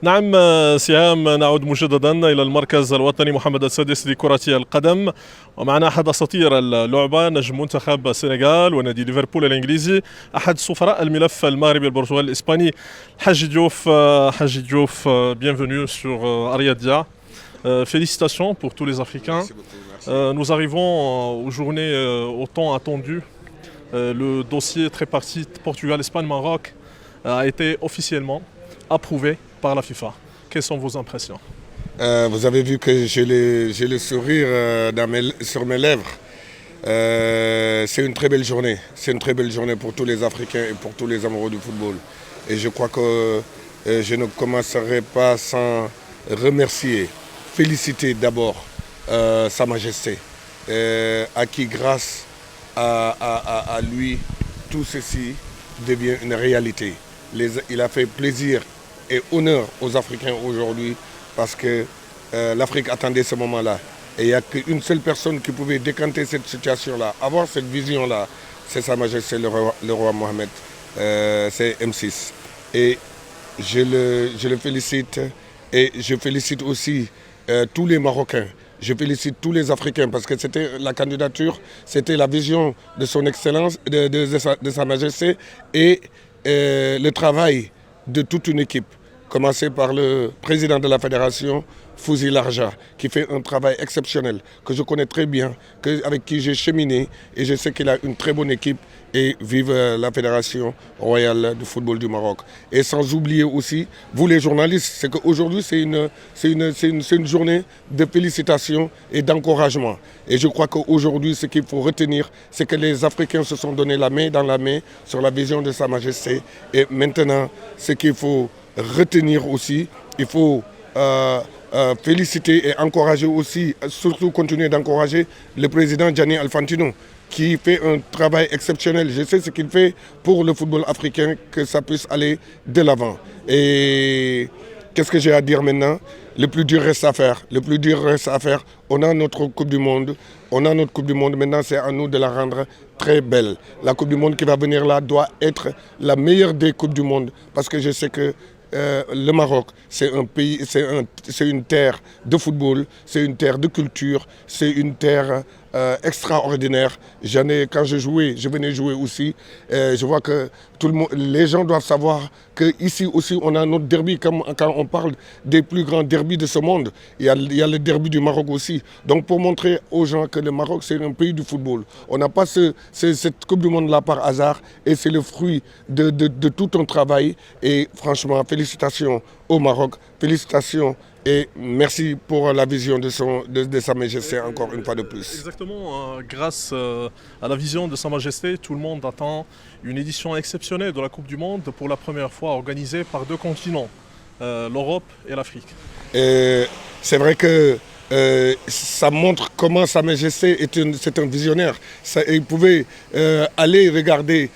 نعم سهام، نعود مجددا إلى المركز الوطني محمد السادس لكرة القدم، ومعنا أحد أساطير اللعبة، نجم منتخب السنغال ونادي ليفربول الإنجليزي، أحد سفراء الملف المغربي البرتغالي الإسباني، حاج ديوف. حاج ديوف, bienvenue sur Ariadia. Félicitations pour tous les Africains. Merci beaucoup, merci. Nous arrivons aux journées au temps attendu. Le dossier tripartite Portugal-Espagne-Maroc a été officiellement approuvé par la FIFA. Quelles sont vos impressions? Vous avez vu que j'ai le sourire sur mes lèvres. C'est une très belle journée. C'est une très belle journée pour tous les Africains et pour tous les amoureux du football. Et je crois que je ne commencerai pas sans remercier, féliciter d'abord Sa Majesté, à qui grâce à lui, tout ceci devient une réalité. Il a fait plaisir et honneur aux Africains aujourd'hui parce que l'Afrique attendait ce moment-là. Et il n'y a qu'une seule personne qui pouvait décanter cette situation-là, avoir cette vision-là, c'est Sa Majesté le roi Mohamed, c'est M6. Et je le félicite et je félicite aussi tous les Marocains. Je félicite tous les Africains parce que c'était la candidature, c'était la vision de son Excellence, de Sa Majesté et le travail de toute une équipe, commencé par le président de la fédération, Fouzi Larja, qui fait un travail exceptionnel, que je connais très bien, avec qui j'ai cheminé, et je sais qu'il a une très bonne équipe, et vive la Fédération royale du football du Maroc. Et sans oublier aussi, vous les journalistes, c'est qu'aujourd'hui c'est une journée de félicitations et d'encouragement. Et je crois qu'aujourd'hui, ce qu'il faut retenir, c'est que les Africains se sont donné la main dans la main sur la vision de Sa Majesté. Et maintenant, ce qu'il faut retenir aussi, il faut féliciter et encourager aussi, surtout continuer d'encourager le président Gianni Infantino, qui fait un travail exceptionnel. Je sais ce qu'il fait pour le football africain, que ça puisse aller de l'avant. Et qu'est-ce que j'ai à dire maintenant? Le plus dur reste à faire. Le plus dur reste à faire. On a notre Coupe du Monde. On a notre Coupe du Monde. Maintenant, c'est à nous de la rendre très belle. La Coupe du Monde qui va venir là doit être la meilleure des Coupes du Monde. Parce que je sais que le Maroc, c'est un pays, c'est une terre de football, c'est une terre de culture, c'est une terre extraordinaire. Quand je venais jouer aussi. Je vois que les gens doivent savoir qu'ici aussi, on a notre derby. Quand on parle des plus grands derbys de ce monde, il y a le derby du Maroc aussi. Donc pour montrer aux gens que le Maroc, c'est un pays du football. On n'a pas cette Coupe du Monde-là par hasard et c'est le fruit de tout un travail. Et franchement, félicitations au Maroc, félicitations. Et merci pour la vision de Sa Majesté encore une fois de plus. Exactement, grâce à la vision de Sa Majesté, tout le monde attend une édition exceptionnelle de la Coupe du Monde pour la première fois organisée par deux continents, l'Europe et l'Afrique. C'est vrai que ça montre comment Sa Majesté c'est un visionnaire. Il pouvait aller regarder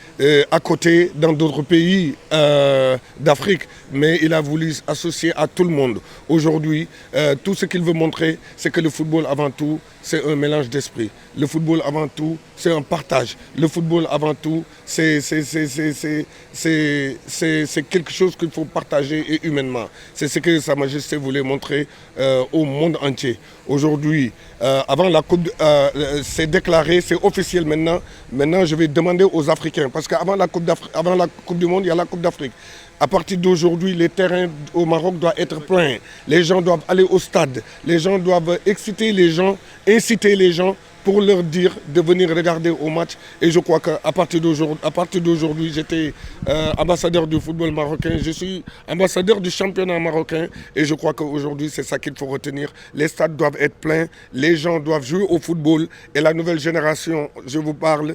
à côté dans d'autres pays d'Afrique, mais il a voulu associer à tout le monde. Aujourd'hui, tout ce qu'il veut montrer, c'est que le football avant tout, c'est un mélange d'esprit. Le football avant tout, c'est un partage. Le football avant tout, c'est quelque chose qu'il faut partager et humainement. C'est ce que Sa Majesté voulait montrer au monde entier. Aujourd'hui, avant la Coupe, c'est déclaré, c'est officiel maintenant. Maintenant, je vais demander aux Africains, parce qu'avant la Coupe du Monde, il y a la Coupe d'Afrique. À partir d'aujourd'hui, les terrains au Maroc doivent être pleins. Les gens doivent aller au stade. Les gens doivent exciter les gens, inciter les gens pour leur dire de venir regarder au match. Et je crois qu'à partir d'aujourd'hui, j'étais ambassadeur du football marocain. Je suis ambassadeur du championnat marocain. Et je crois qu'aujourd'hui, c'est ça qu'il faut retenir. Les stades doivent être pleins. Les gens doivent jouer au football. Et la nouvelle génération, je vous parle,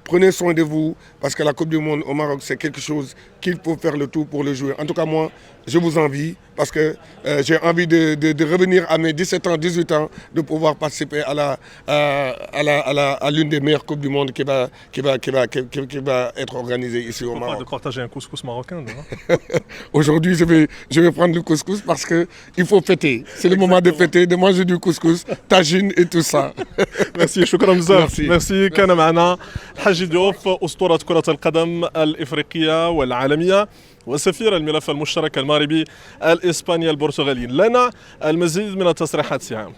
prenez soin de vous. Parce que la Coupe du Monde au Maroc, c'est quelque chose qu'il faut faire le tout pour le jouer. En tout cas, moi, je vous envie parce que j'ai envie de revenir à mes 17 ans, 18 ans, de pouvoir participer à l'une des meilleures Coupes du Monde qui va être organisée ici au Maroc. De partager un couscous marocain, non? Aujourd'hui, je vais prendre le couscous parce qu'il faut fêter. C'est le moment de fêter, de manger du couscous, tagine et tout ça. Merci, شكرا بزاف. Merci. كان معنا حاج ديوف أسطورة كرة القدم الإفريقية والعالمية. وسفير الملف المشترك المغربي الإسباني البرتغالي. لنا المزيد من التصريحات سهام.